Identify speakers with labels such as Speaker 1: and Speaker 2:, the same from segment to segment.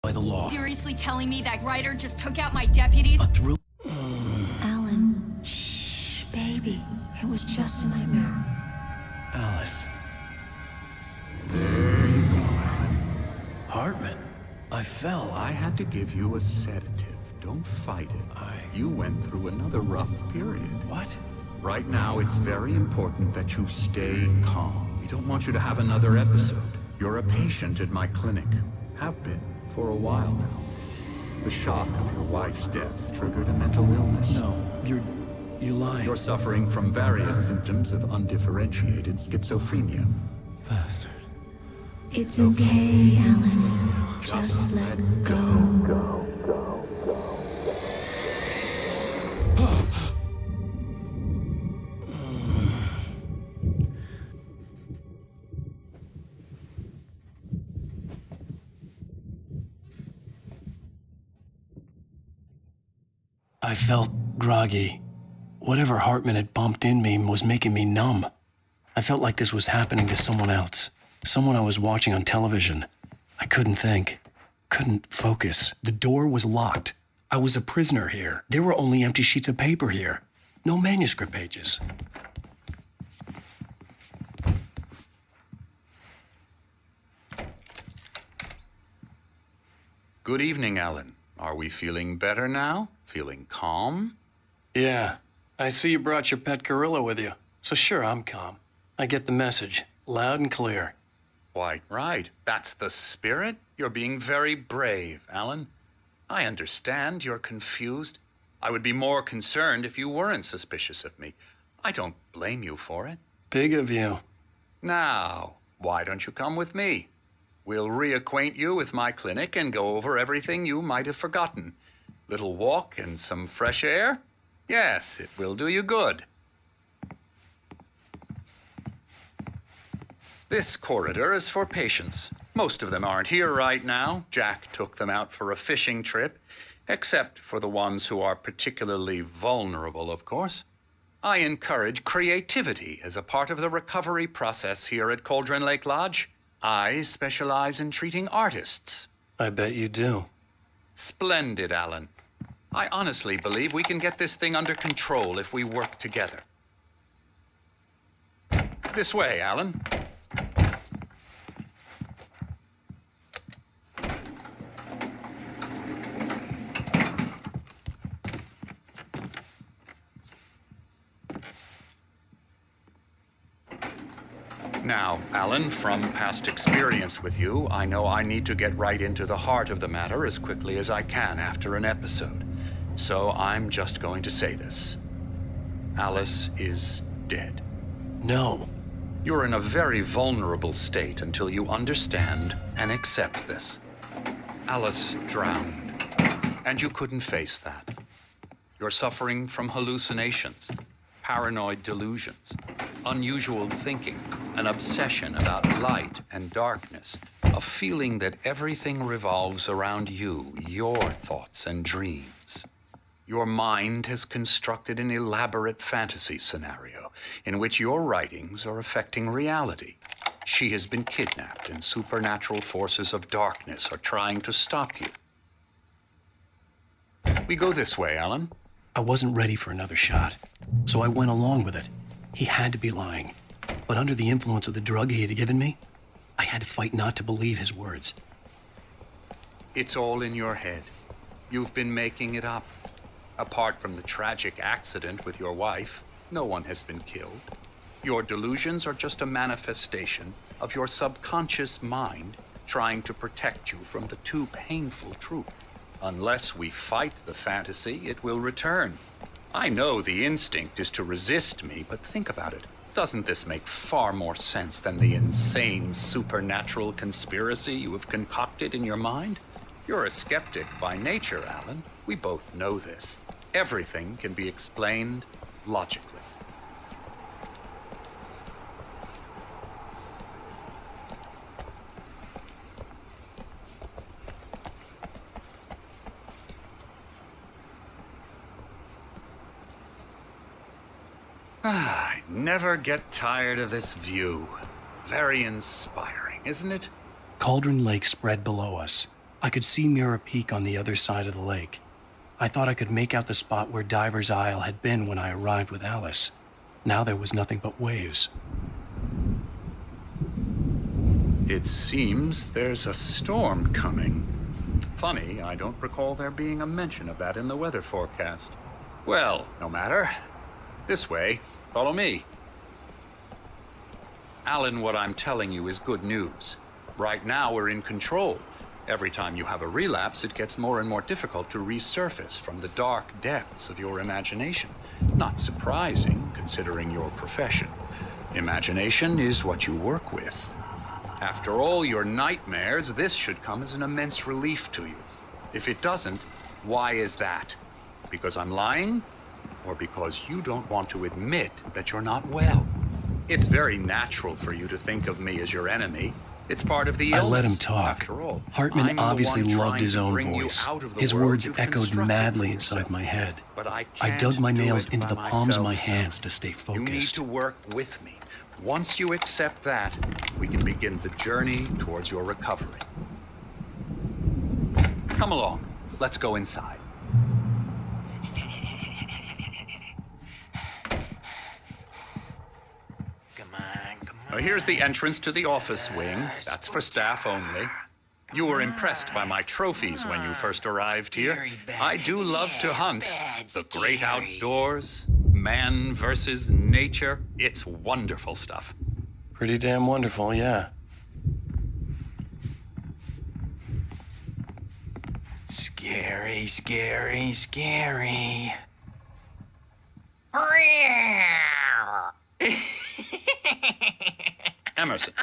Speaker 1: by the law.
Speaker 2: Seriously telling me that writer just took out my deputies?
Speaker 1: A thrill.
Speaker 3: Alan, shh, baby. It was just a nightmare.
Speaker 1: Alice.
Speaker 4: There you go, Alan.
Speaker 1: Hartman. I fell.
Speaker 4: I had to give you a sedative. Don't fight it. You went through another rough period.
Speaker 1: What?
Speaker 4: Right now, it's very important that you stay calm. We don't want you to have another episode. You're a patient at my clinic. Have been for a while now. The shock of your wife's death triggered a mental illness.
Speaker 1: No, you lying.
Speaker 4: You're suffering from various symptoms of undifferentiated schizophrenia.
Speaker 1: Bastard.
Speaker 3: It's okay, Alan. Just let go.
Speaker 1: I felt groggy. Whatever Hartman had bumped in me was making me numb. I felt like this was happening to someone else. Someone I was watching on television. I couldn't think. Couldn't focus. The door was locked. I was a prisoner here. There were only empty sheets of paper here. No manuscript pages.
Speaker 4: Good evening, Alan. Are we feeling better now? Feeling calm?
Speaker 1: Yeah. I see you brought your pet gorilla with you. So sure, I'm calm. I get the message. Loud and clear.
Speaker 4: Quite right. That's the spirit. You're being very brave, Alan. I understand you're confused. I would be more concerned if you weren't suspicious of me. I don't blame you for it.
Speaker 1: Big of you.
Speaker 4: Now, why don't you come with me? We'll reacquaint you with my clinic and go over everything you might have forgotten. Little walk and some fresh air? Yes, it will do you good. This corridor is for patients. Most of them aren't here right now. Jack took them out for a fishing trip, except for the ones who are particularly vulnerable, of course. I encourage creativity as a part of the recovery process here at Cauldron Lake Lodge. I specialize in treating artists.
Speaker 1: I bet you do.
Speaker 4: Splendid, Alan. I honestly believe we can get this thing under control if we work together. This way, Alan. Now, Alan, from past experience with you, I know I need to get right into the heart of the matter as quickly as I can after an episode. So I'm just going to say this. Alice is dead.
Speaker 1: No.
Speaker 4: You're in a very vulnerable state until you understand and accept this. Alice drowned, and you couldn't face that. You're suffering from hallucinations, paranoid delusions, unusual thinking, an obsession about light and darkness, a feeling that everything revolves around you, your thoughts and dreams. Your mind has constructed an elaborate fantasy scenario in which your writings are affecting reality. She has been kidnapped and supernatural forces of darkness are trying to stop you. We go this way, Alan.
Speaker 1: I wasn't ready for another shot, so I went along with it. He had to be lying. But under the influence of the drug he had given me, I had to fight not to believe his words.
Speaker 4: It's all in your head. You've been making it up. Apart from the tragic accident with your wife, no one has been killed. Your delusions are just a manifestation of your subconscious mind trying to protect you from the too painful truth. Unless we fight the fantasy, it will return. I know the instinct is to resist me, but think about it. Doesn't this make far more sense than the insane supernatural conspiracy you have concocted in your mind? You're a skeptic by nature, Alan. We both know this. Everything can be explained logically. I never get tired of this view. Very inspiring, isn't it?
Speaker 1: Cauldron Lake spread below us. I could see Mirror Peak on the other side of the lake. I thought I could make out the spot where Diver's Isle had been when I arrived with Alice. Now there was nothing but waves.
Speaker 4: It seems there's a storm coming. Funny, I don't recall there being a mention of that in the weather forecast. Well, no matter. This way. Follow me. Alan, what I'm telling you is good news. Right now, we're in control. Every time you have a relapse, it gets more and more difficult to resurface from the dark depths of your imagination. Not surprising, considering your profession. Imagination is what you work with. After all your nightmares, this should come as an immense relief to you. If it doesn't, why is that? Because I'm lying? Or because you don't want to admit that you're not well? It's very natural for you to think of me as your enemy. It's part of the illness.
Speaker 1: I let him talk.
Speaker 4: After all,
Speaker 1: Hartman
Speaker 4: I'm
Speaker 1: obviously
Speaker 4: the one
Speaker 1: loved
Speaker 4: trying
Speaker 1: his
Speaker 4: to
Speaker 1: own
Speaker 4: bring you
Speaker 1: voice.
Speaker 4: out of the
Speaker 1: His
Speaker 4: world
Speaker 1: words
Speaker 4: you've
Speaker 1: echoed
Speaker 4: constructed
Speaker 1: madly
Speaker 4: for
Speaker 1: inside
Speaker 4: yourself.
Speaker 1: my head.
Speaker 4: But I
Speaker 1: I dug
Speaker 4: can't
Speaker 1: my
Speaker 4: do
Speaker 1: nails
Speaker 4: it
Speaker 1: into
Speaker 4: by
Speaker 1: the palms of
Speaker 4: myself.
Speaker 1: my hands to stay
Speaker 4: You need
Speaker 1: focused.
Speaker 4: to work with me. Once you accept that, we can begin the journey towards your recovery. Come along. Let's go inside. Here's the entrance to the office wing. That's for staff only. You were impressed by my trophies when you first arrived here. I do love to hunt. The great outdoors, man versus nature. It's wonderful stuff.
Speaker 1: Pretty damn wonderful, yeah.
Speaker 5: Scary, scary, scary.
Speaker 4: Emerson.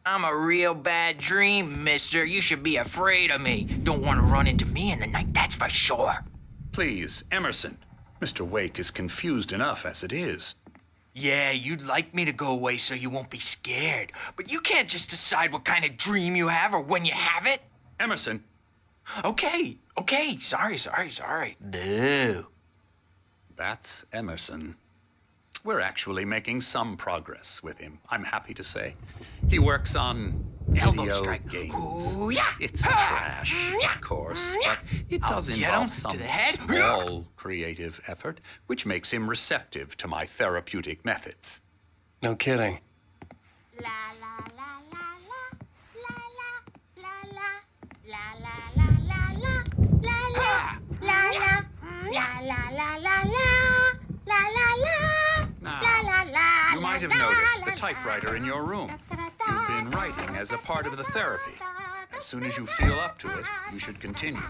Speaker 5: I'm a real bad dream, mister. You should be afraid of me. Don't want to run into me in the night, that's for sure.
Speaker 4: Please, Emerson. Mr. Wake is confused enough as it is.
Speaker 5: Yeah, you'd like me to go away so you won't be scared. But you can't just decide what kind of dream you have or when you have it.
Speaker 4: Emerson.
Speaker 5: Okay. Sorry. Boo.
Speaker 4: That's Emerson. We're actually making some progress with him, I'm happy to say. He works on
Speaker 5: Elbow
Speaker 4: video
Speaker 5: strike.
Speaker 4: games.
Speaker 5: Ooh, yeah.
Speaker 4: It's trash, of course, but it does
Speaker 5: I'll get him
Speaker 4: involve
Speaker 5: to
Speaker 4: some
Speaker 5: the head.
Speaker 4: small creative effort, which makes him receptive to my therapeutic methods.
Speaker 1: No kidding.
Speaker 6: La la la la la la la la la la la la la la la la la la la.
Speaker 4: Now, you might have noticed the typewriter in your room. You've been writing as a part of the therapy. As soon as you feel up to it, you should continue.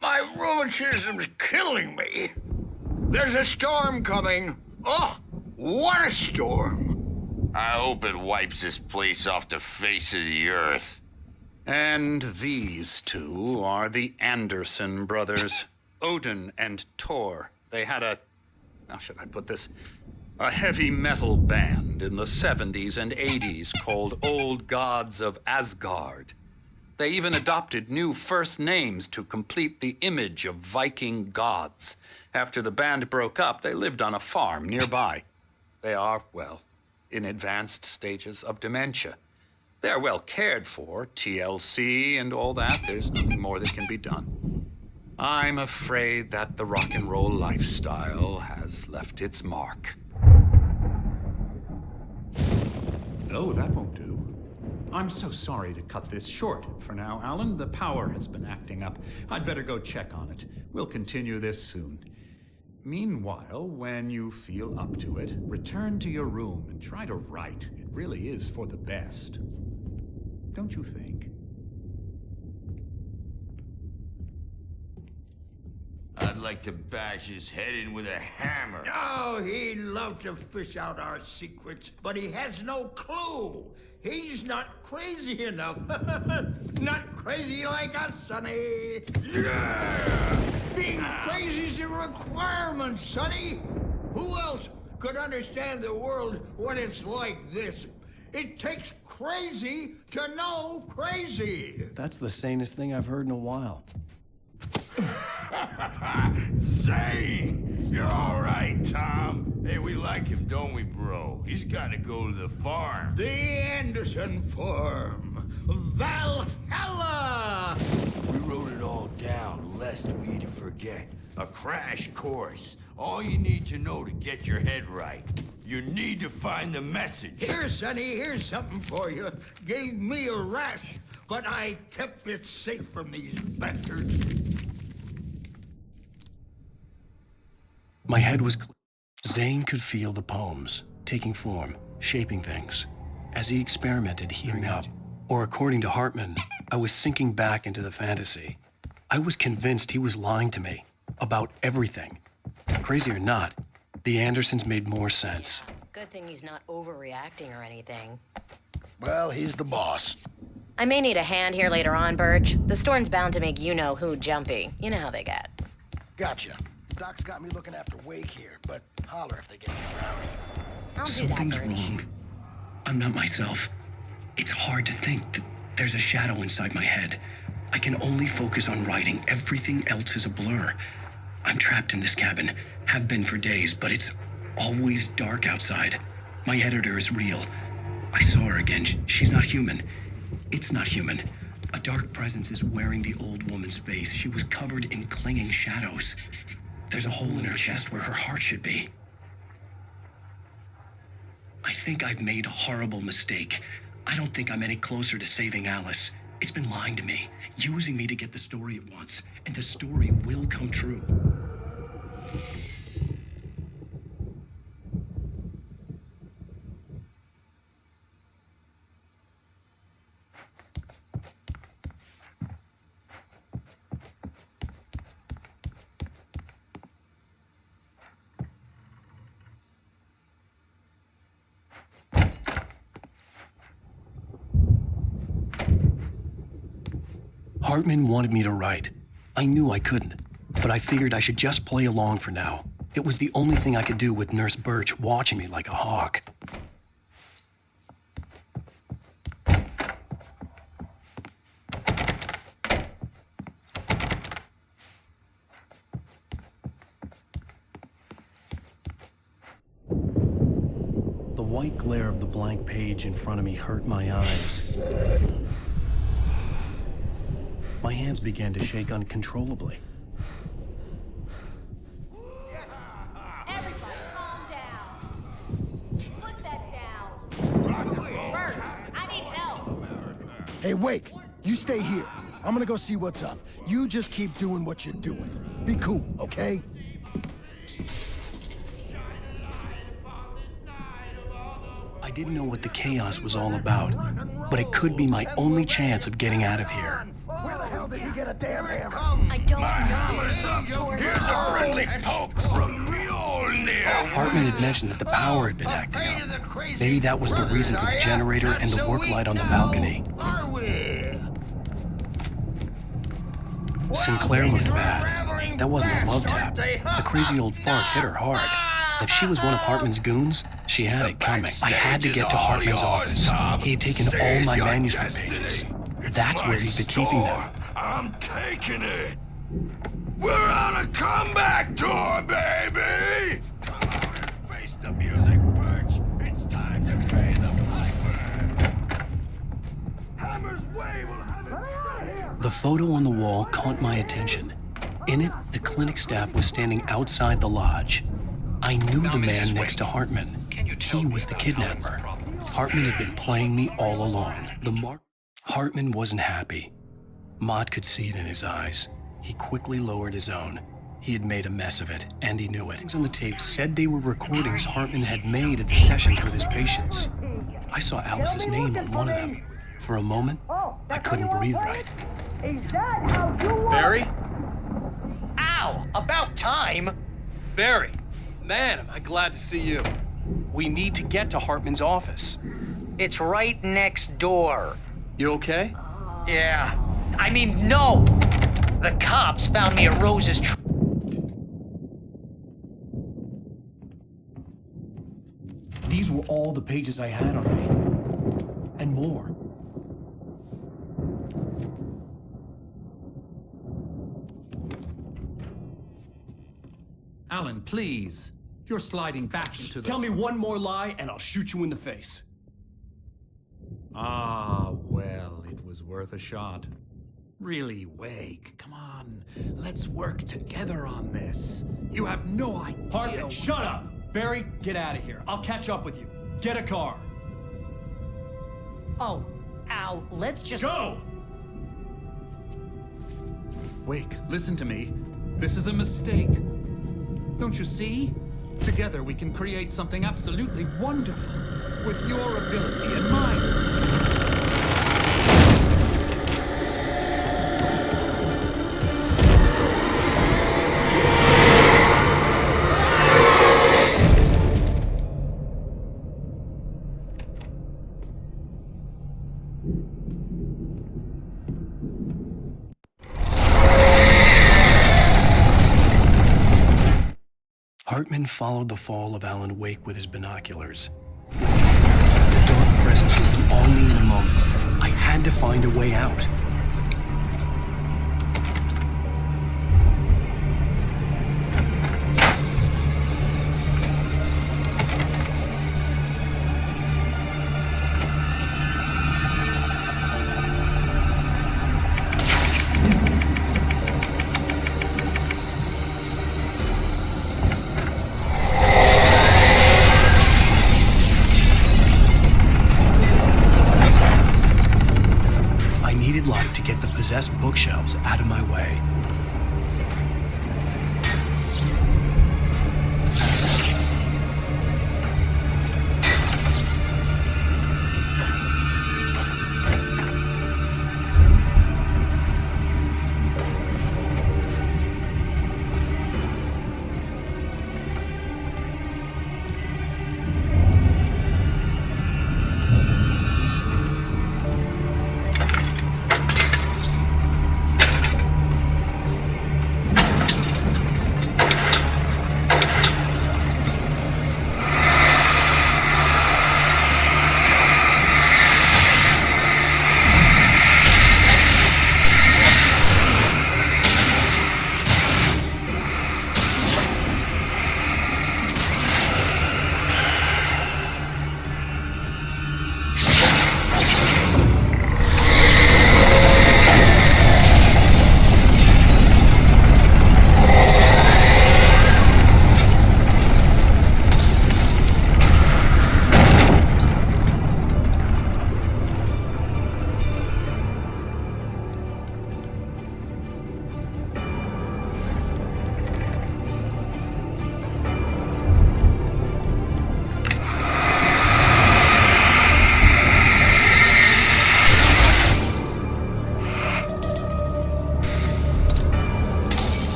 Speaker 7: My rheumatism's killing me. There's a storm coming. Oh, what a storm.
Speaker 8: I hope it wipes this place off the face of the earth.
Speaker 4: And these two are the Anderson brothers, Odin and Thor. They had how should I put this? A heavy metal band in the 70s and 80s called Old Gods of Asgard. They even adopted new first names to complete the image of Viking gods. After the band broke up, they lived on a farm nearby. They are, well, in advanced stages of dementia. They're well cared for, TLC and all that. There's nothing more that can be done. I'm afraid that the rock and roll lifestyle has left its mark. Oh, that won't do. I'm so sorry to cut this short for now, Alan. The power has been acting up. I'd better go check on it. We'll continue this soon. Meanwhile, when you feel up to it, return to your room and try to write. It really is for the best. Don't you think?
Speaker 8: I'd like to bash his head in with a hammer.
Speaker 7: Oh, he'd love to fish out our secrets, but he has no clue. He's not crazy enough. Not crazy like us, Sonny. Yeah! Being crazy's a requirement, Sonny. Who else could understand the world when it's like this? It takes crazy to know crazy.
Speaker 1: That's the sanest thing I've heard in a while.
Speaker 8: Zane! You're all right, Tom. Hey, we like him, don't we, bro? He's got to go to the farm.
Speaker 7: The Anderson Farm. Valhalla!
Speaker 8: We wrote it all down, lest we forget. A crash course. All you need to know to get your head right. You need to find the message.
Speaker 7: Here, Sonny, here's something for you. Gave me a rash, but I kept it safe from these bastards.
Speaker 1: My head was clear. Zane could feel the poems, taking form, shaping things. As he experimented, heating up. Or according to Hartman, I was sinking back into the fantasy. I was convinced he was lying to me about everything. Crazy or not, the Andersons made more sense.
Speaker 9: Good thing he's not overreacting or anything.
Speaker 10: Well, he's the boss.
Speaker 9: I may need a hand here later on, Birch. The storm's bound to make you-know-who jumpy. You know how they get.
Speaker 10: Gotcha. Doc's got me looking after Wake here, but holler if they get too rowdy.
Speaker 9: I'll do that,
Speaker 1: Something's
Speaker 9: Birch.
Speaker 1: wrong. I'm not myself. It's hard to think that there's a shadow inside my head. I can only focus on writing. Everything else is a blur. I'm trapped in this cabin. Have been for days, but it's always dark outside. My editor is real. I saw her again. She's not human. It's not human. A dark presence is wearing the old woman's face. She was covered in clinging shadows. There's a hole in her chest where her heart should be. I think I've made a horrible mistake. I don't think I'm any closer to saving Alice. It's been lying to me, using me to get the story it wants, and the story will come true. Hartman wanted me to write. I knew I couldn't, but I figured I should just play along for now. It was the only thing I could do with Nurse Birch watching me like a hawk. The white glare of the blank page in front of me hurt my eyes. My hands began to shake uncontrollably.
Speaker 6: Everybody, calm down. Put that down. Bert, I need help.
Speaker 10: Hey, Wake, you stay here. I'm gonna go see what's up. You just keep doing what you're doing. Be cool, okay?
Speaker 1: I didn't know what the chaos was all about, but it could be my only chance of getting out of here.
Speaker 10: Where the hell did you get a damn hammer?
Speaker 9: I don't know.
Speaker 8: Hammer's up. Here's a friendly poke from Mjolnir.
Speaker 1: Hartman had mentioned that the power had been acting up. Maybe that was the reason for the generator and the work light on the balcony.
Speaker 7: Are we?
Speaker 1: Sinclair looked bad. That wasn't a love tap. The crazy old fart hit her hard. If she was one of Hartman's goons, she had it coming. I had to get to Hartman's office. He had taken all my manuscript pages. That's where he'd been keeping them.
Speaker 8: I'm taking it. We're on a comeback tour, baby! Come on and face the music, Birch. It's time to pay the piper. Hammer's way will have it.
Speaker 1: The photo on the wall caught my attention. In it, the clinic staff was standing outside the lodge. I knew the man next to Hartman. He was the kidnapper. Hartman had been playing me all along. Hartman wasn't happy. Mott could see it in his eyes. He quickly lowered his own. He had made a mess of it, and he knew it. Things on the tape said they were recordings Hartman had made at the sessions with his patients. I saw Alice's name on one of them. For a moment, I couldn't breathe right.
Speaker 11: Barry? Ow! About time! Barry, man, am I glad to see you.
Speaker 1: We need to get to Hartman's office.
Speaker 5: It's right next door.
Speaker 1: You okay?
Speaker 5: Yeah. I mean, no! The cops found me at Rose's
Speaker 1: These were all the pages I had on me. And more.
Speaker 12: Alan, please. You're sliding back into the...
Speaker 1: Tell me one more lie and I'll shoot you in the face.
Speaker 12: Ah, well, it was worth a shot. Really, Wake, come on. Let's work together on this. You have no idea...
Speaker 1: Hartman, shut up! Barry, get out of here. I'll catch up with you. Get a car.
Speaker 13: Oh, Al, let's just...
Speaker 1: Go!
Speaker 12: Wake, listen to me. This is a mistake. Don't you see? Together we can create something absolutely wonderful. With your ability and mine.
Speaker 1: Hartman followed the fall of Alan Wake with his binoculars. The dark presence would be on me in a moment. I had to find a way out. Light to get the possessed bookshelves out of my way.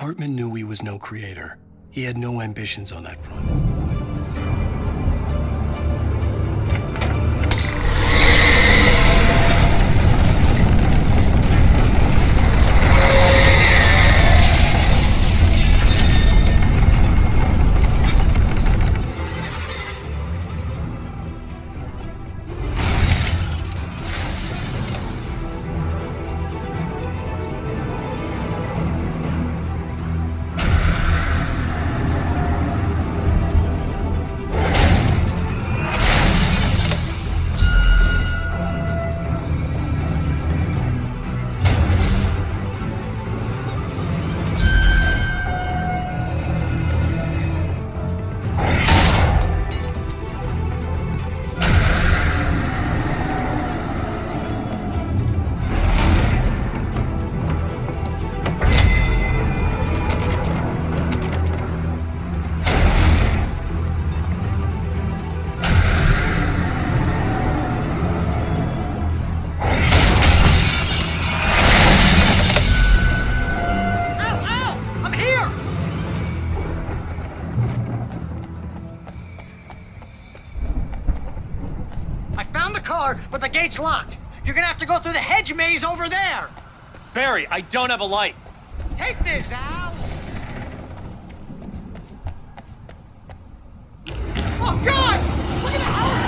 Speaker 1: Hartman knew he was no creator. He had no ambitions on that front.
Speaker 13: found the car, but the gate's locked. You're gonna have to go through the hedge maze over there.
Speaker 11: Barry, I don't have a light.
Speaker 13: Take this, Al. Oh, God! Look at the house!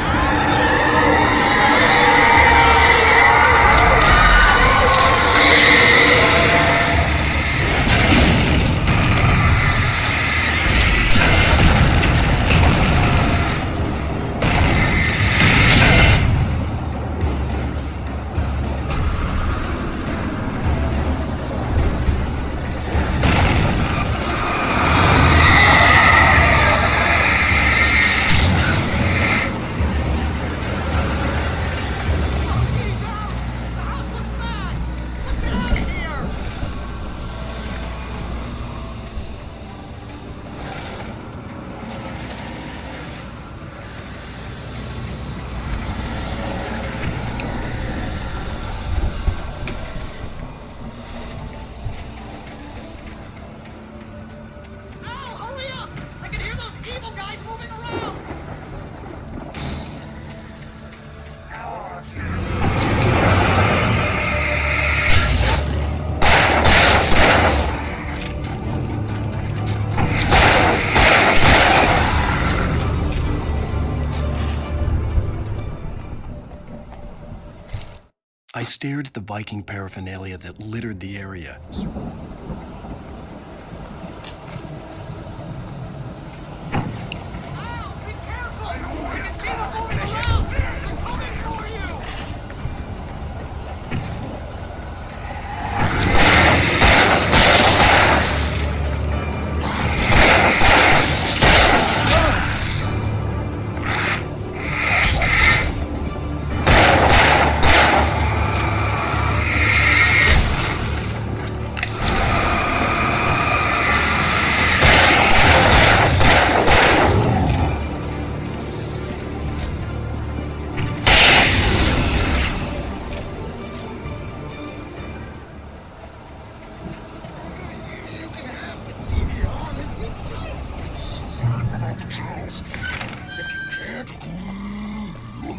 Speaker 1: I stared at the Viking paraphernalia that littered the area.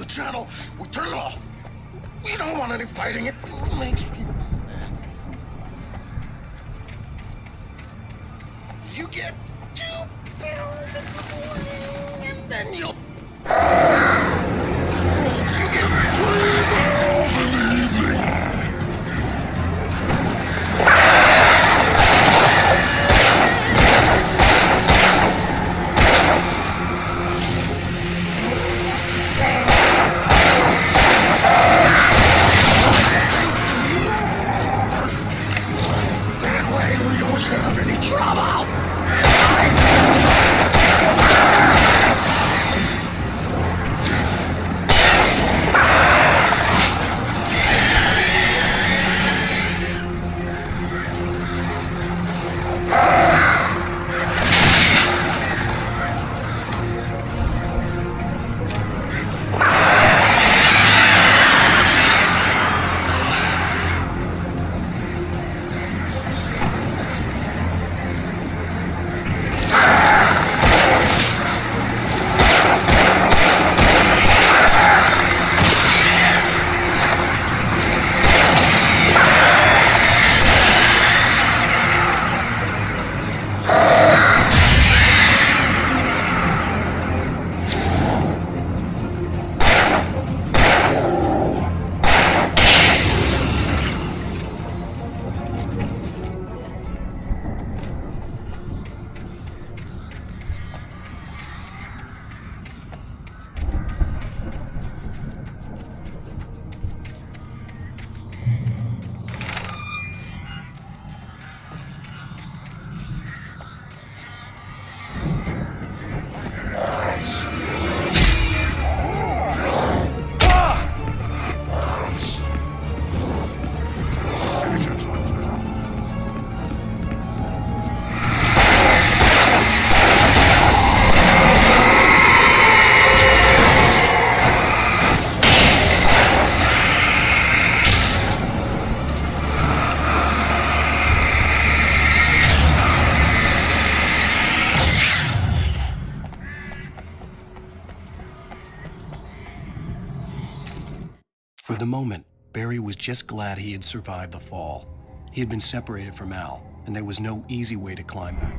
Speaker 8: Channel, we turn it off. We don't want any fighting. It makes people sad. You get 2 pills in the morning, and then you'll... You get 3 pills in the evening.
Speaker 1: For the moment, Barry was just glad he had survived the fall. He had been separated from Al, and there was no easy way to climb back.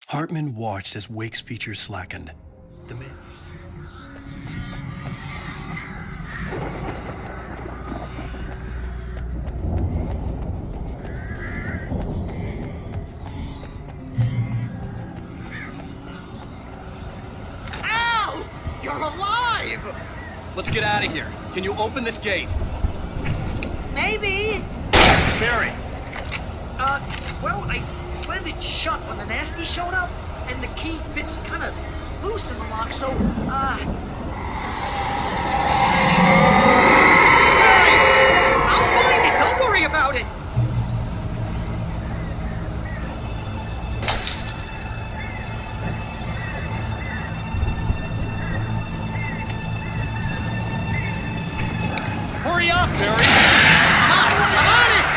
Speaker 1: Hartman watched as Wake's features slackened. The man...
Speaker 13: Al! You're alive!
Speaker 11: Let's get out of here. Can you open this gate?
Speaker 13: Maybe.
Speaker 11: Barry!
Speaker 13: Well, I slammed it shut when the nasty showed up, and the key fits kind of loose in the lock, so, Barry! I'll find it! Don't worry about it!
Speaker 11: Hurry up, Barry!
Speaker 13: I'm on it!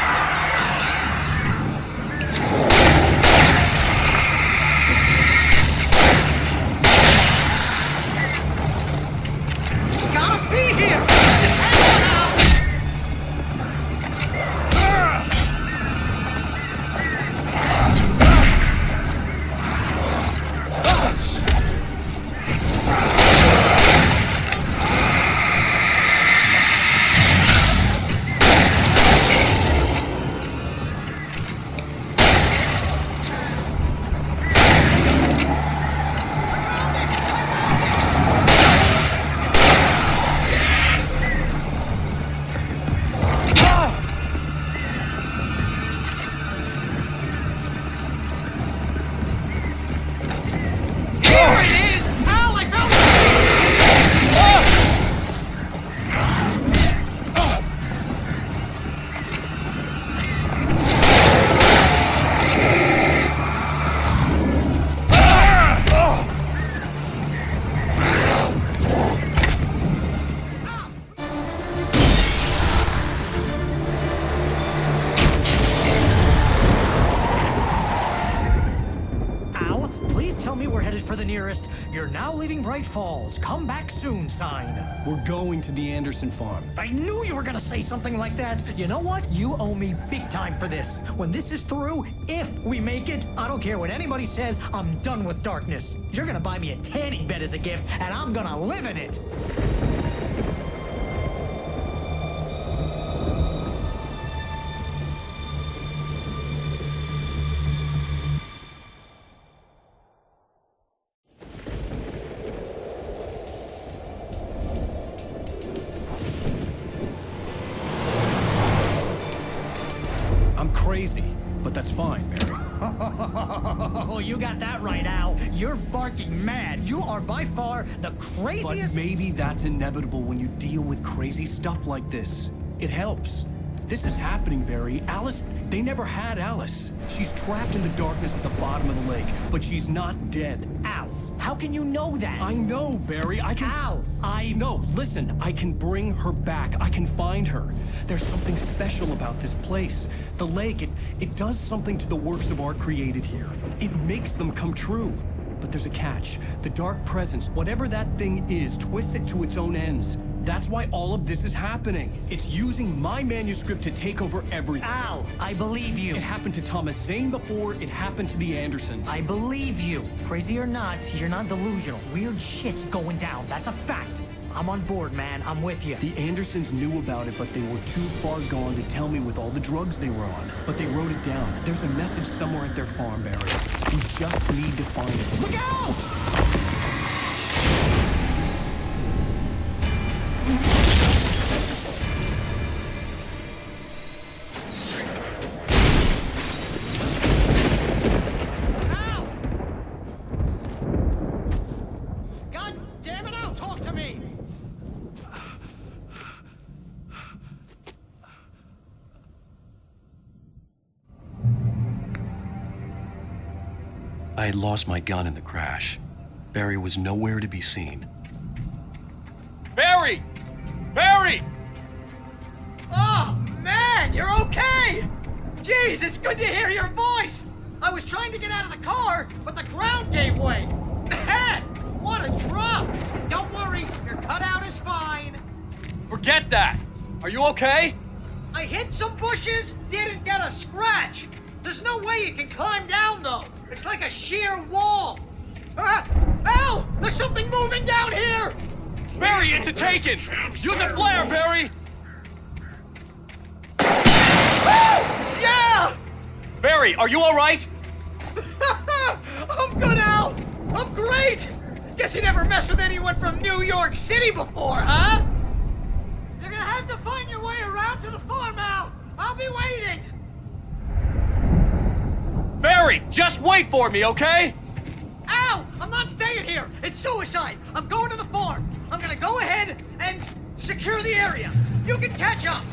Speaker 13: It's gotta be here! Just hang on now!
Speaker 14: You're now leaving Bright Falls. Come back soon sign.
Speaker 1: We're going to the Anderson farm.
Speaker 14: I knew you were gonna say something like that. You know what? You owe me big time for this. When this is through, if we make it, I don't care what anybody says, I'm done with darkness. You're gonna buy me a tanning bed as a gift, and I'm gonna live in it.
Speaker 1: Crazy, but that's fine, Barry.
Speaker 14: Oh, you got that right, Al. You're barking mad. You are by far the craziest...
Speaker 1: But maybe that's inevitable when you deal with crazy stuff like this. It helps. This is happening, Barry. Alice, they never had Alice. She's trapped in the darkness at the bottom of the lake, but she's not dead.
Speaker 14: Al, how can you know that?
Speaker 1: I know, Barry. I can...
Speaker 14: Al,
Speaker 1: No, listen. I can bring her back. I can find her. There's something special about this place. The lake, it does something to the works of art created here. It makes them come true. But there's a catch. The dark presence, whatever that thing is, twists it to its own ends. That's why all of this is happening. It's using my manuscript to take over everything.
Speaker 14: Al, I believe you.
Speaker 1: It happened to Thomas Zane before, it happened to the Andersons.
Speaker 14: I believe you. Crazy or not, you're not delusional. Weird shit's going down. That's a fact. I'm on board, man. I'm with you.
Speaker 1: The Andersons knew about it, but they were too far gone to tell me with all the drugs they were on. But they wrote it down. There's a message somewhere at their farm, Barry. We just need to find it.
Speaker 14: Look out!
Speaker 1: I had lost my gun in the crash. Barry was nowhere to be seen.
Speaker 11: Barry! Barry!
Speaker 13: Oh, man, you're okay! Jeez, it's good to hear your voice! I was trying to get out of the car, but the ground gave way! Man, what a drop! Don't worry, your cutout is fine.
Speaker 11: Forget that! Are you okay?
Speaker 13: I hit some bushes, didn't get a scratch! There's no way you can climb down, though! It's like a sheer wall! Al! There's something moving down here!
Speaker 11: Barry, it's a taken! Use a flare, Barry!
Speaker 13: Yeah!
Speaker 11: Barry, are you alright?
Speaker 13: I'm good, Al! I'm great! Guess you never messed with anyone from New York City before, huh? You're gonna have to find your way around to the farm, Al! I'll be waiting!
Speaker 11: Barry, just wait for me, okay?
Speaker 13: Al! I'm not staying here! It's suicide! I'm going to the farm! I'm gonna go ahead and secure the area! You can catch up!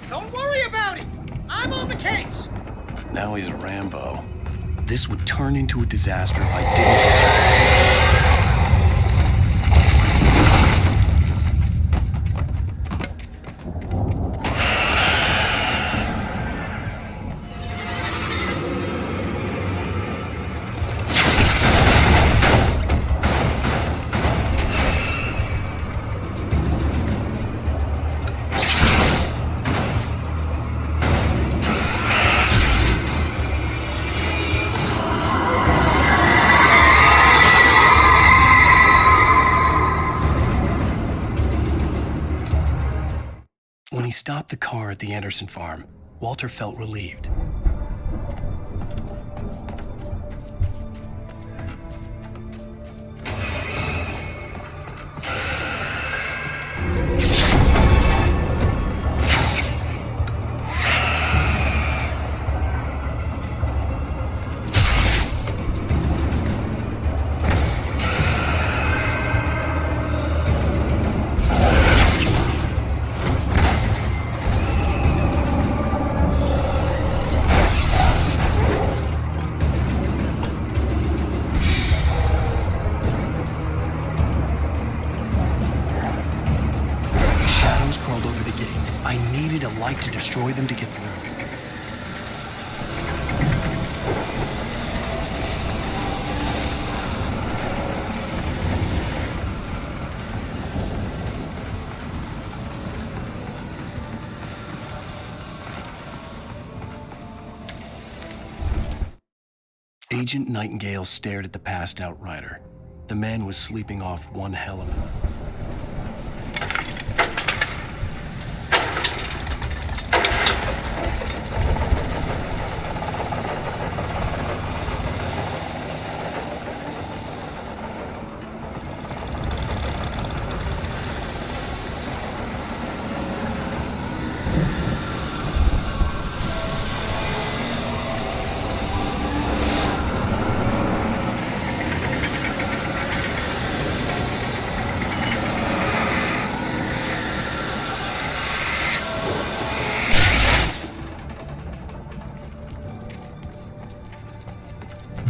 Speaker 13: Don't worry about it! I'm on the case!
Speaker 1: Now he's a Rambo. This would turn into a disaster if I didn't. When he stopped the car at the Anderson farm, Walter felt relieved. Crawled over the gate. I needed a light to destroy them to get through. Agent Nightingale stared at the passed out rider. The man was sleeping off one hell of a...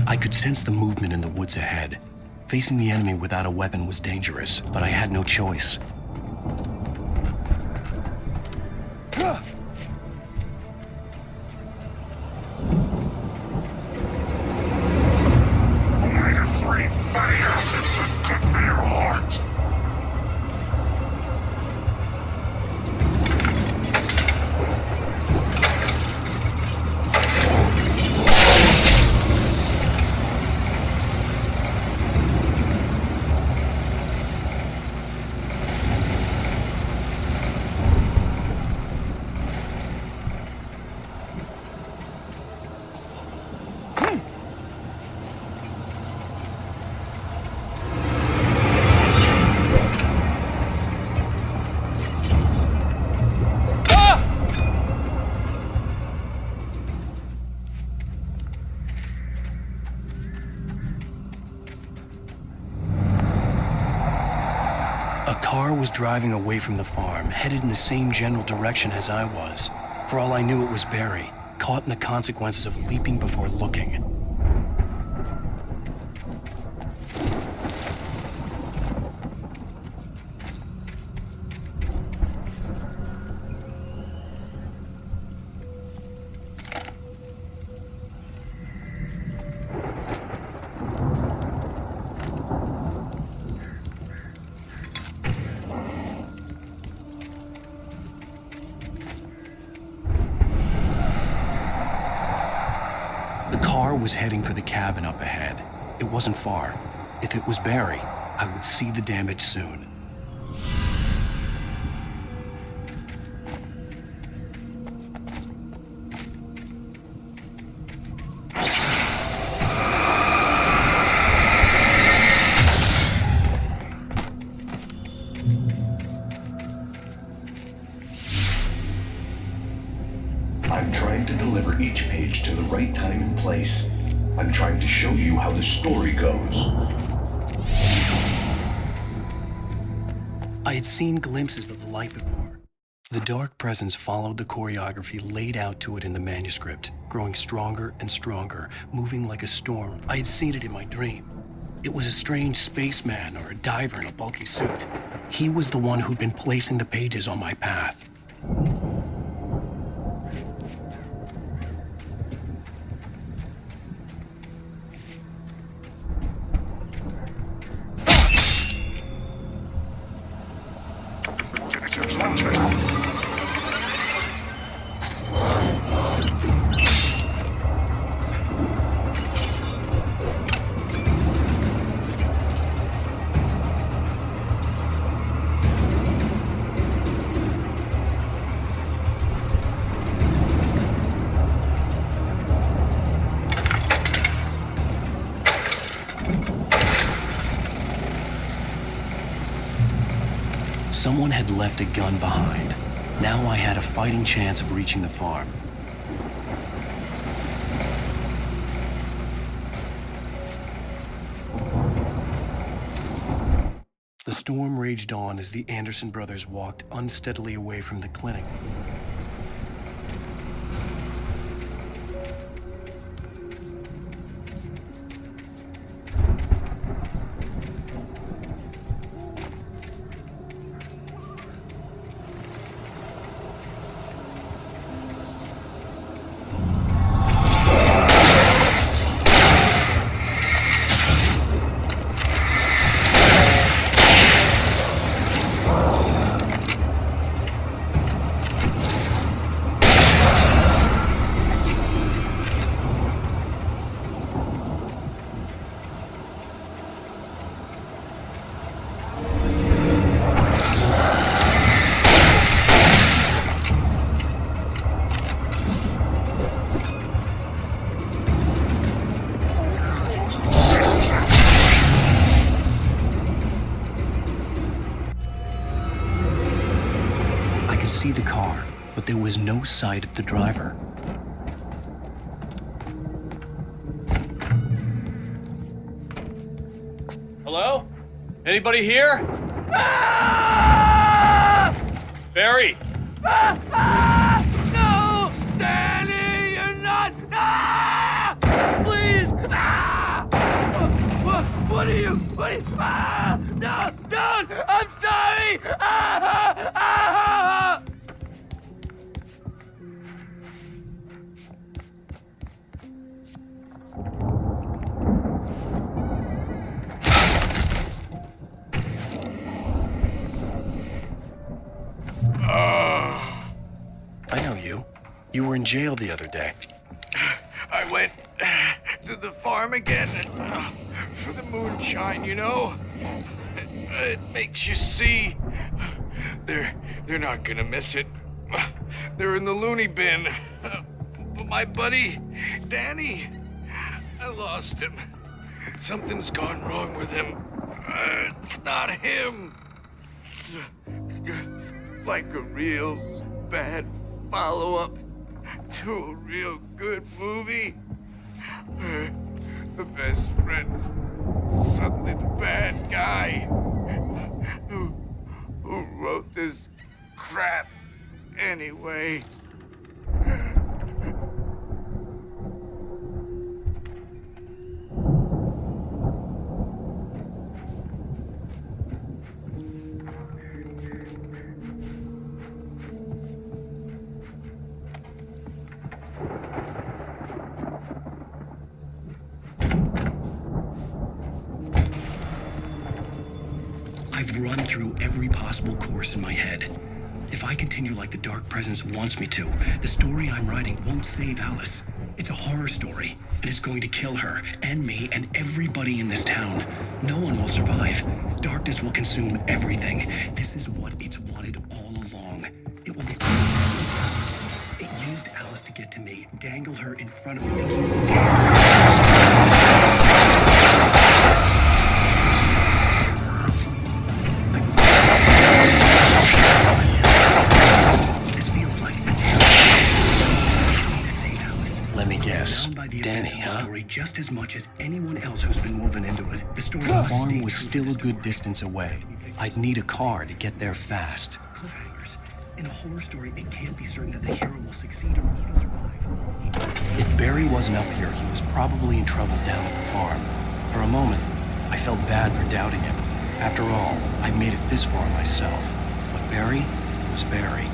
Speaker 1: I could sense the movement in the woods ahead. Facing the enemy without a weapon was dangerous, but I had no choice. A car was driving away from the farm, headed in the same general direction as I was. For all I knew, it was Barry, caught in the consequences of leaping before looking. The car was heading for the cabin up ahead. It wasn't far. If it was Barry, I would see the damage soon.
Speaker 15: I'm trying to deliver each page to the right time and place. I'm trying to show you how the story goes.
Speaker 1: I had seen glimpses of the light before. The dark presence followed the choreography laid out to it in the manuscript, growing stronger and stronger, moving like a storm. I had seen it in my dream. It was a strange spaceman or a diver in a bulky suit. He was the one who'd been placing the pages on my path. Someone had left a gun behind. Now I had a fighting chance of reaching the farm. The storm raged on as the Anderson brothers walked unsteadily away from the clinic. See the car, but there was no sight of the driver.
Speaker 11: Hello? Anybody here? Ah! Barry!
Speaker 8: No! Danny, you're not! Ah! Please! Ah! What are you? Ah! No! Don't! I'm sorry! Ah! Ah!
Speaker 1: I know you. You were in jail the other day.
Speaker 8: I went to the farm again for the moonshine, you know? It makes you see. They're not gonna miss it. They're in the loony bin. But my buddy, Danny, I lost him. Something's gone wrong with him. It's not him. Like a real bad follow-up to a real good movie. The best friend's suddenly the bad guy. this crap anyway?
Speaker 1: I've run through every possible course in my head. If I continue like the Dark Presence wants me to, the story I'm writing won't save Alice. It's a horror story, and it's going to kill her, and me, and everybody in this town. No one will survive. Darkness will consume everything. This is what it's wanted all along. It will get... It used Alice to get to me, dangle her in front of me. Let me guess. Danny, huh? Just as much as anyone else who's been woven into it. The farm was still a good distance away. I'd need a car to get there fast. Cliffhangers. In a horror story, it can't be certain that the hero will succeed or even survive. If Barry wasn't up here, he was probably in trouble down at the farm. For a moment, I felt bad for doubting him. After all, I made it this far myself. But Barry was Barry.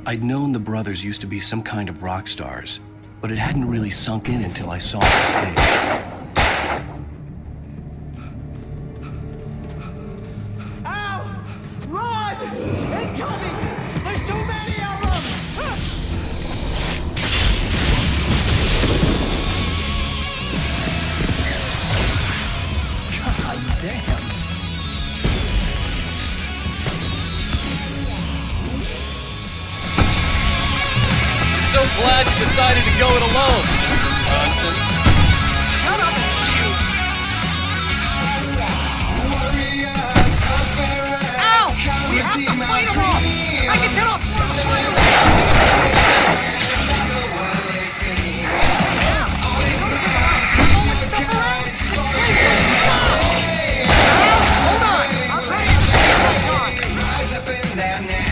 Speaker 1: I'd known the brothers used to be some kind of rock stars, but it hadn't really sunk in until I saw the stage.
Speaker 13: Ow! Run! Incoming! There's too many of them!
Speaker 14: God damn.
Speaker 11: So glad you decided to go it alone, Mr. Johnson.
Speaker 13: Shut up and shoot! Ow! We have to fight them off! I can set off one of the fireworks! Notices throwing stuff around? This place is stuck! Hold on! I'll try to get the stage lights on! Rise up in their name.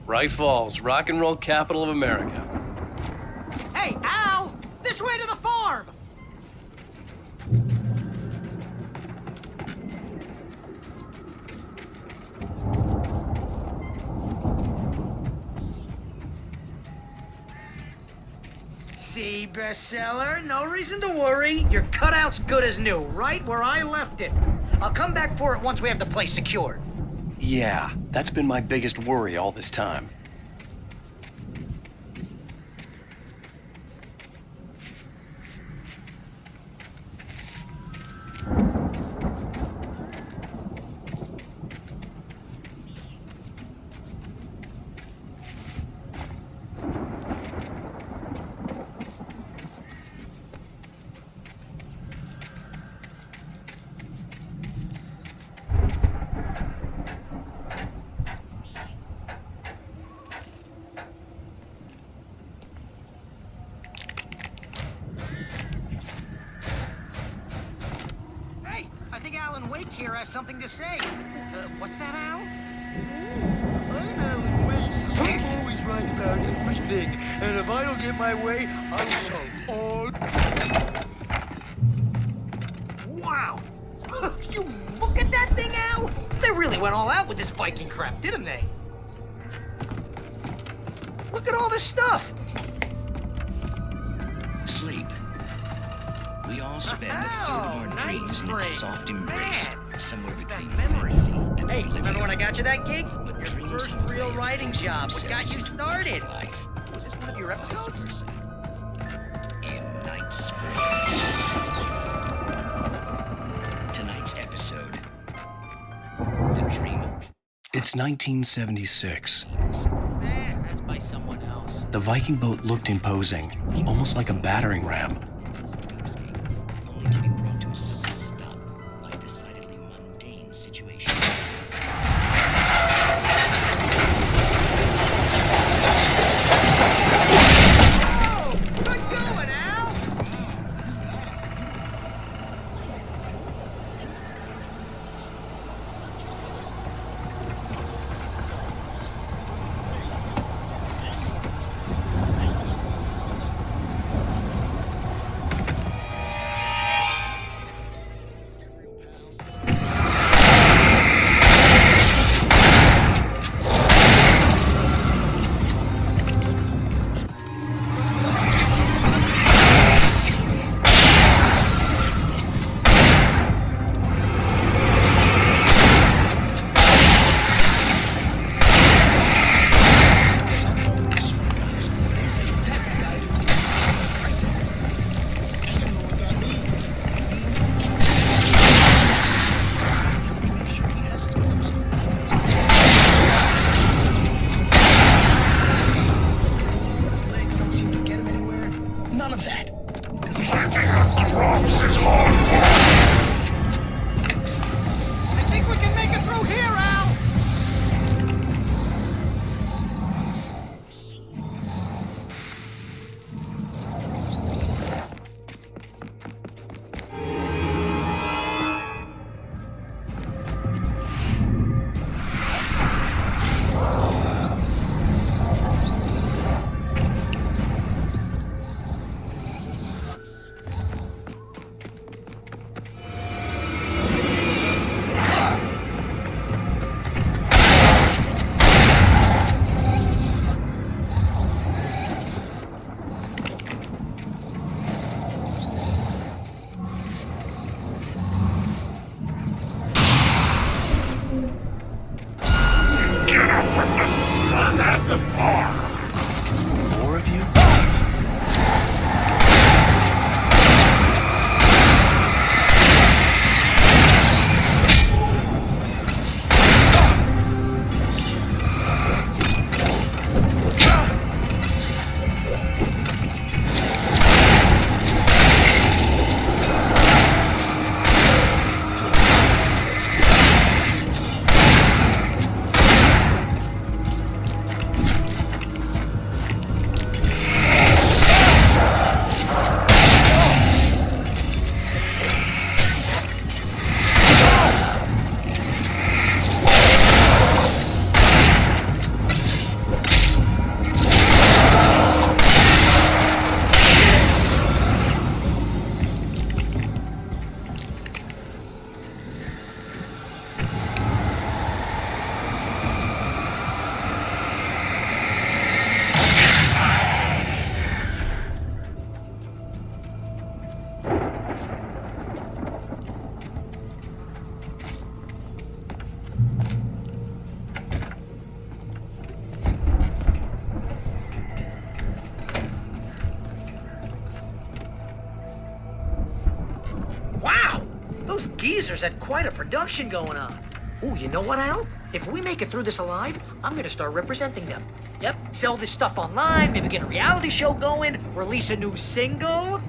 Speaker 11: Bright Falls, rock and roll capital of America.
Speaker 13: Hey, Al! This way to the farm! See, bestseller? No reason to worry. Your cutout's good as new, right where I left it. I'll come back for it once we have the place secured.
Speaker 1: Yeah, that's been my biggest worry all this time.
Speaker 13: Wake here has something to say. What's that, Al?
Speaker 8: I'm Alan Wake. I'm always right about everything. And if I don't get my way, I'll show all...
Speaker 13: Wow! You look at that thing, Al! They really went all out with this Viking crap, didn't they? Look at all this stuff!
Speaker 16: Sleep. We all spend a third of our dreams in its soft embrace, somewhere between fantasy and
Speaker 13: Hey,
Speaker 16: oblivion.
Speaker 13: remember when I got you that gig? Your
Speaker 16: dreams
Speaker 13: first
Speaker 16: don't
Speaker 13: real
Speaker 16: play
Speaker 13: writing
Speaker 16: those
Speaker 13: job. What got you
Speaker 16: themselves
Speaker 13: started?
Speaker 16: life.
Speaker 13: Was this one of your episodes?
Speaker 16: In Night Spoilers. Tonight's episode. The Dream of...
Speaker 1: It's 1976.
Speaker 13: That's by someone else.
Speaker 1: The Viking boat looked imposing, almost like a battering ram.
Speaker 16: Only to be brought to a sudden stop by a decidedly mundane situation.
Speaker 13: Oh! Good going, Al!
Speaker 16: None of that.
Speaker 13: I think we can make it through here, Al!
Speaker 8: Sun at the farm.
Speaker 1: More of you?
Speaker 13: Weezer's had quite a production going on. Ooh, you know what, Al? If we make it through this alive, I'm gonna start representing them. Yep, sell this stuff online, maybe get a reality show going, release a new single.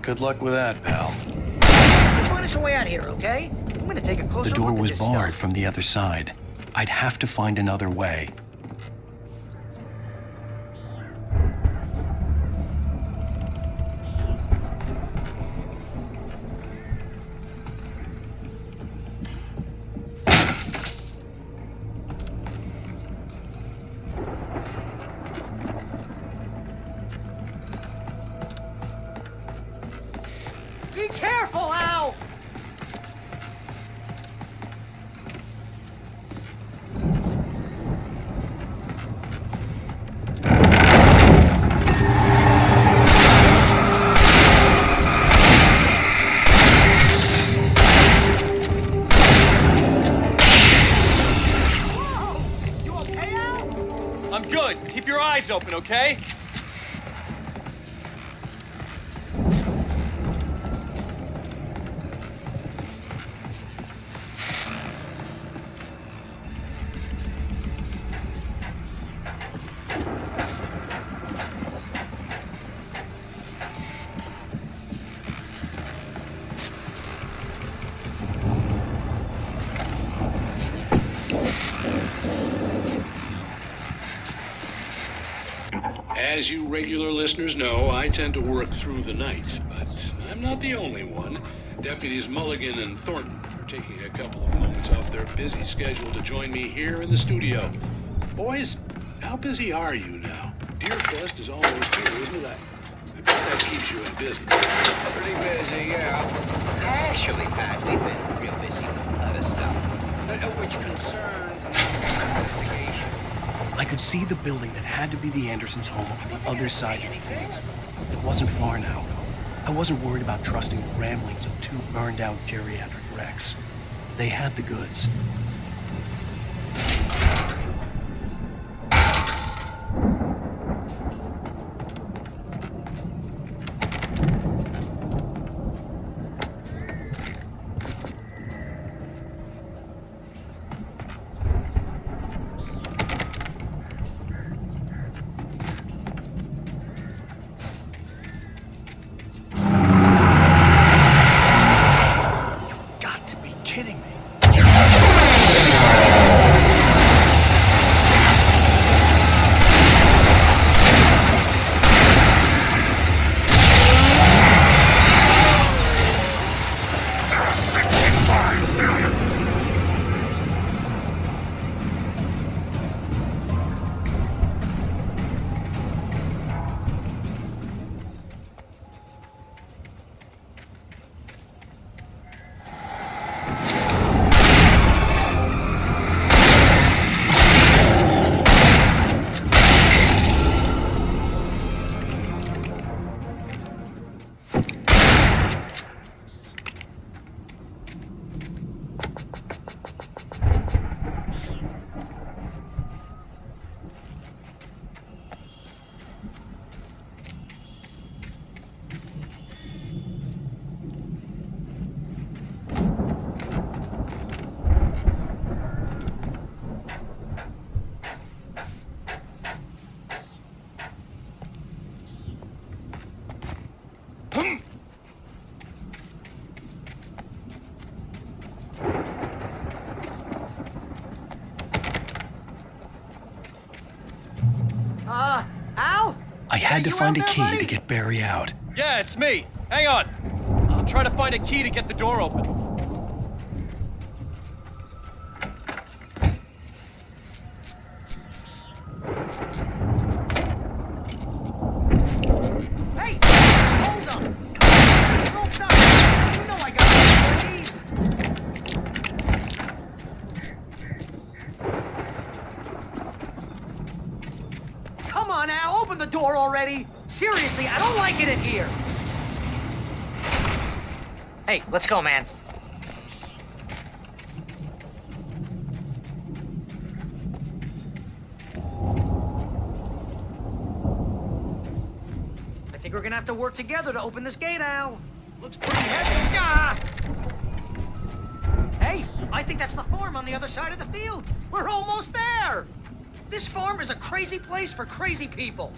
Speaker 1: Good luck with that, pal.
Speaker 13: Let's find us a way out here, okay? I'm gonna take a closer
Speaker 1: The door
Speaker 13: look at
Speaker 1: was
Speaker 13: this
Speaker 1: barred
Speaker 13: stuff.
Speaker 1: from the other side. I'd have to find another way.
Speaker 13: Be careful, Al!
Speaker 11: I'm good. Keep your eyes open, okay?
Speaker 17: As you regular listeners know, I tend to work through the night, but I'm not the only one. Deputies Mulligan and Thornton are taking a couple of moments off their busy schedule to join me here in the studio. Boys, how busy are you now? Deer Quest is almost here, isn't it? I bet that keeps you in business.
Speaker 18: Pretty busy, yeah. Actually, Pat, we've been real busy with other stuff, which concerns investigation.
Speaker 1: I could see the building that had to be the Andersons' home on the other side of the field. It wasn't far now. I wasn't worried about trusting the ramblings of two burned-out geriatric wrecks. They had the goods.
Speaker 13: Al?
Speaker 1: I had to find a key to get Barry out.
Speaker 11: Yeah, it's me. Hang on. I'll try to find a key to get the door open.
Speaker 13: Hey! Hold up! Don't stop! You know I got keys! Come on, Al, open the door already! Seriously, I don't like it in here! Hey, let's go, man. I think we're gonna have to work together to open this gate, Al. Looks pretty heavy. Ah! I think that's the farm on the other side of the field. We're almost there. This farm is a crazy place for crazy people.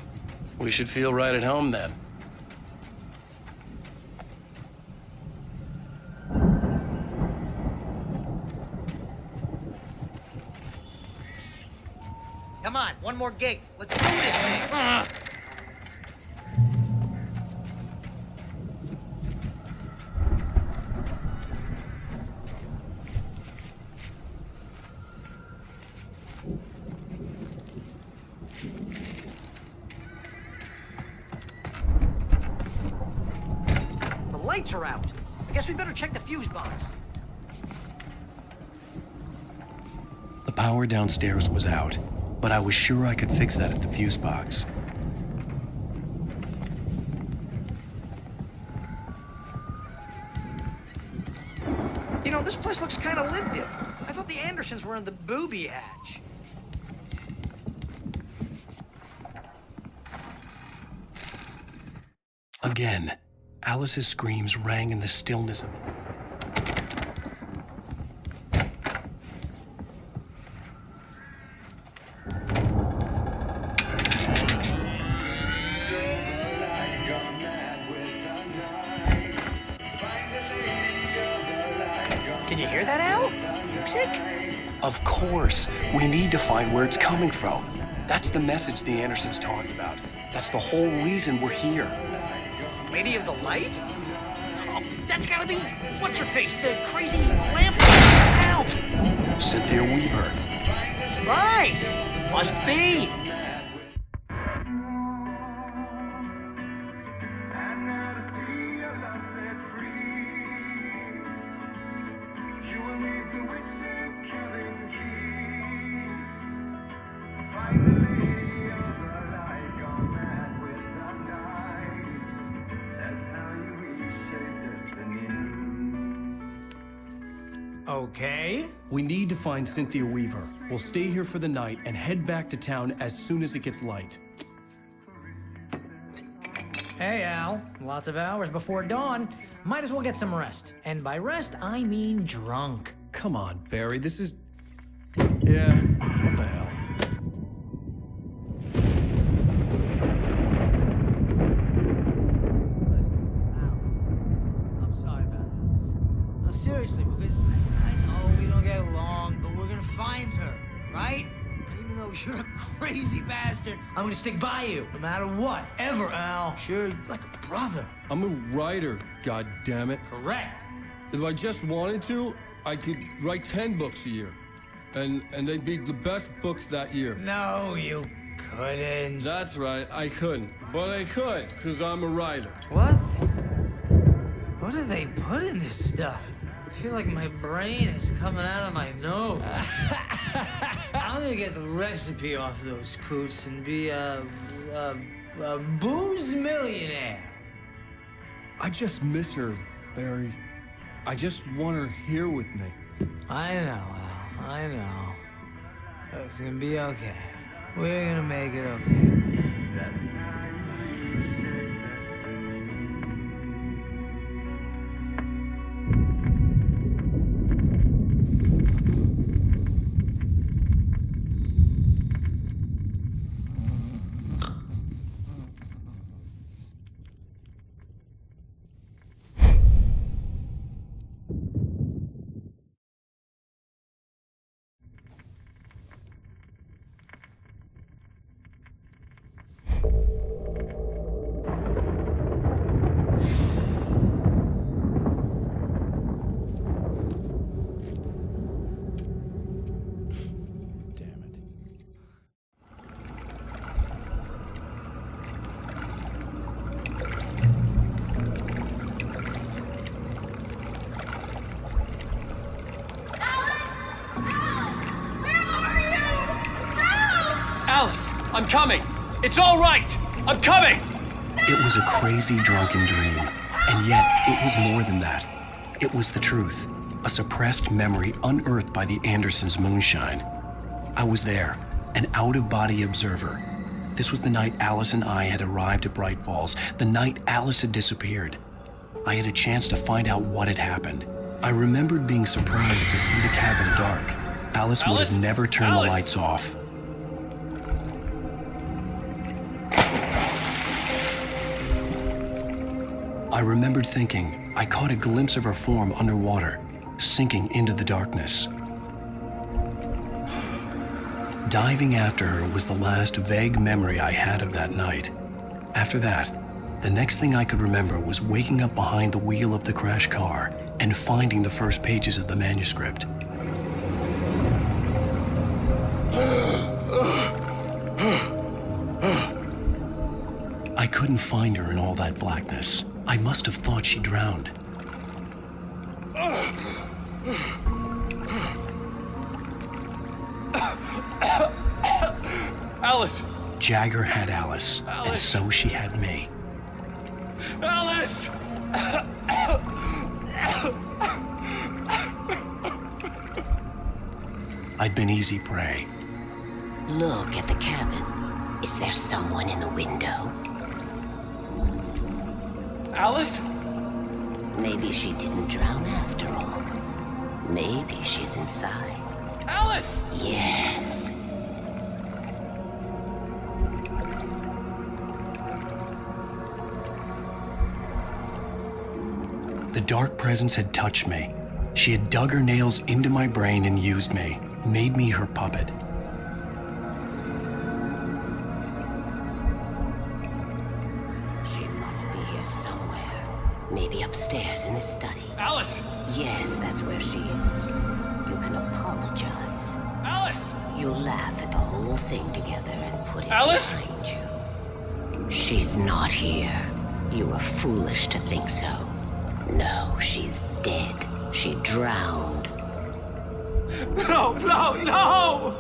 Speaker 1: We should feel right at home then.
Speaker 13: Come on, one more gate. Let's do this thing. The lights are out. I guess we better check the fuse box.
Speaker 1: The power downstairs was out, but I was sure I could fix that at the fuse box.
Speaker 13: You know, this place looks kind of lived in. I thought the Andersons were in the booby hatch.
Speaker 1: Again, Alice's screams rang in the stillness of it.
Speaker 13: Can you hear that, Al? Music?
Speaker 1: Of course. We need to find where it's coming from. That's the message the Andersons talked about. That's the whole reason we're here.
Speaker 13: Lady of the Light? Oh, that's gotta be... What's-her-face? The crazy lamp in town.
Speaker 1: Cynthia Weaver.
Speaker 13: Right! Must be.
Speaker 14: Okay.
Speaker 1: We need to find Cynthia Weaver. We'll stay here for the night and head back to town as soon as it gets light.
Speaker 14: Hey, Al. Lots of hours before dawn. Might as well get some rest. And by rest, I mean drunk.
Speaker 1: Come on, Barry, this is... Yeah, what the hell?
Speaker 13: Seriously, because I know we don't get along, but we're gonna find her, right? And even though you're a crazy bastard, I'm gonna stick by you, no matter what, ever, Al. Sure, like a brother.
Speaker 19: I'm a writer, goddammit.
Speaker 13: Correct.
Speaker 19: If I just wanted to, I could write 10 books a year. And they'd be the best books that year.
Speaker 13: No, you couldn't.
Speaker 19: That's right, I couldn't. But I could, because I'm a writer.
Speaker 13: What? What do they put in this stuff? I feel like my brain is coming out of my nose. I'm gonna get the recipe off those coots and be a booze millionaire.
Speaker 19: I just miss her, Barry. I just want her here with me.
Speaker 13: I know, Al. I know. It's gonna be okay. We're gonna make it okay.
Speaker 11: Alice, I'm coming. It's all right. I'm coming.
Speaker 1: It was a crazy drunken dream, and yet it was more than that. It was the truth, a suppressed memory unearthed by the Andersons' moonshine. I was there, an out-of-body observer. This was the night Alice and I had arrived at Bright Falls, the night Alice had disappeared. I had a chance to find out what had happened, I remembered being surprised to see the cabin dark. Alice would have never turned the lights off. I remembered thinking I caught a glimpse of her form underwater, sinking into the darkness. Diving after her was the last vague memory I had of that night. After that, the next thing I could remember was waking up behind the wheel of the crashed car and finding the first pages of the manuscript. I couldn't find her in all that blackness. I must have thought she drowned.
Speaker 11: Alice!
Speaker 1: Jagger had Alice, and so she had me.
Speaker 11: Alice!
Speaker 1: I'd been easy prey.
Speaker 20: Look at the cabin. Is there someone in the window?
Speaker 11: Alice?
Speaker 20: Maybe she didn't drown after all. Maybe she's inside.
Speaker 11: Alice!
Speaker 20: Yes.
Speaker 1: The dark presence had touched me. She had dug her nails into my brain and used me, made me her puppet.
Speaker 20: She must be here somewhere. Maybe upstairs in the study.
Speaker 11: Alice!
Speaker 20: Yes, that's where she is. You can apologize.
Speaker 11: Alice!
Speaker 20: You'll laugh at the whole thing together and put it
Speaker 11: Alice?
Speaker 20: behind you. She's not here. You were foolish to think so. No, she's dead. She drowned.
Speaker 11: No, no, no!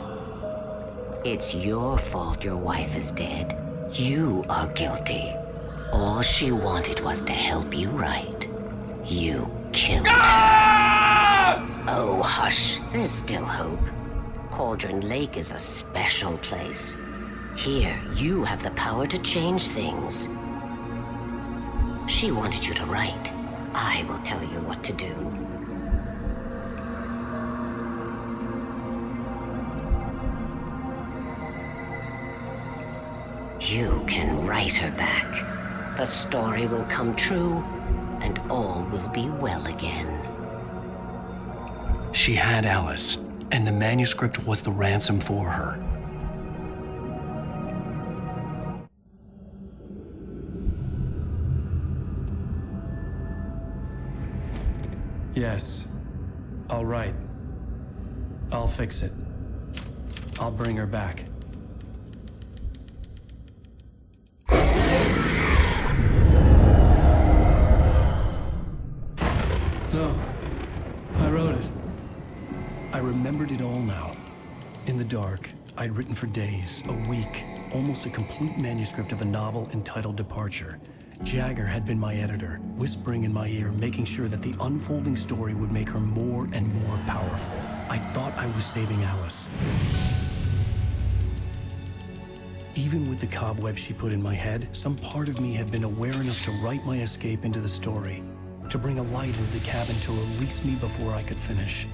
Speaker 20: It's your fault your wife is dead. You are guilty. All she wanted was to help you right. You killed her. Oh, hush. There's still hope. Cauldron Lake is a special place. Here, you have the power to change things. She wanted you to write. I will tell you what to do. You can write her back. The story will come true, and all will be well again.
Speaker 1: She had Alice, and the manuscript was the ransom for her.
Speaker 11: Yes. All right. I'll fix it. I'll bring her back.
Speaker 1: No. I wrote it. I remembered it all now. In the dark, I'd written for days, a week, almost a complete manuscript of a novel entitled Departure. Jagger had been my editor, whispering in my ear, making sure that the unfolding story would make her more and more powerful. I thought I was saving Alice. Even with the cobweb she put in my head, some part of me had been aware enough to write my escape into the story, to bring a light into the cabin to release me before I could finish,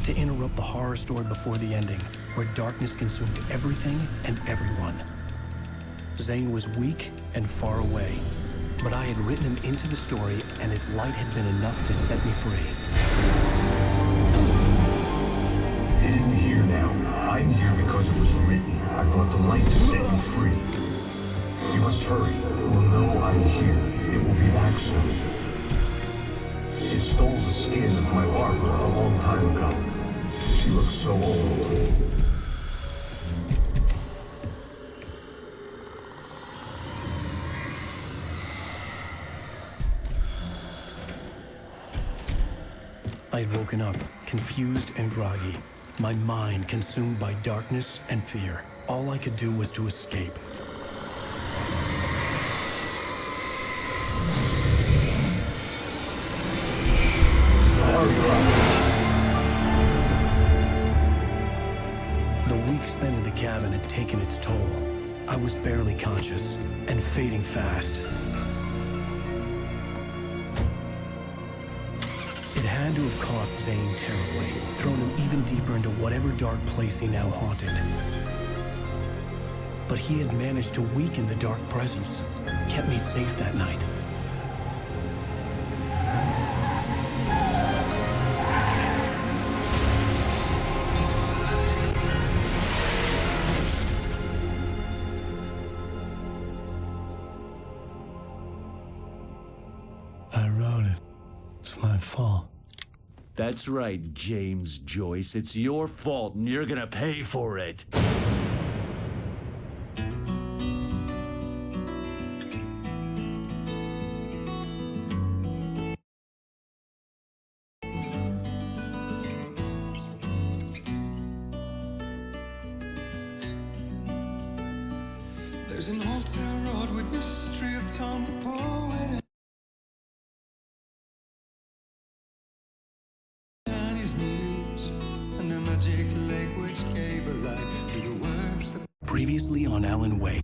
Speaker 1: to interrupt the horror story before the ending, where darkness consumed everything and everyone. Zane was weak and far away, but I had written him into the story, and his light had been enough to set me free.
Speaker 15: It isn't here now. I'm here because it was written. I brought the light to set you free. You must hurry. It will know I'm here. It will be back soon. It stole the skin of my Barbara a long time ago. She looks so old.
Speaker 1: I had woken up, confused and groggy, my mind consumed by darkness and fear. All I could do was to escape. The week spent in the cabin had taken its toll. I was barely conscious and fading fast. It had to have cost Zane terribly, thrown him even deeper into whatever dark place he now haunted. But he had managed to weaken the dark presence, kept me safe that night.
Speaker 21: I wrote it. It's my fault.
Speaker 22: That's right, James Joyce. It's your fault, and you're gonna pay for it.
Speaker 23: There's an old town road with mystery of Tom the poet and his muse, and a magic lake which gave a light to the words that...
Speaker 1: Previously on Alan Wake.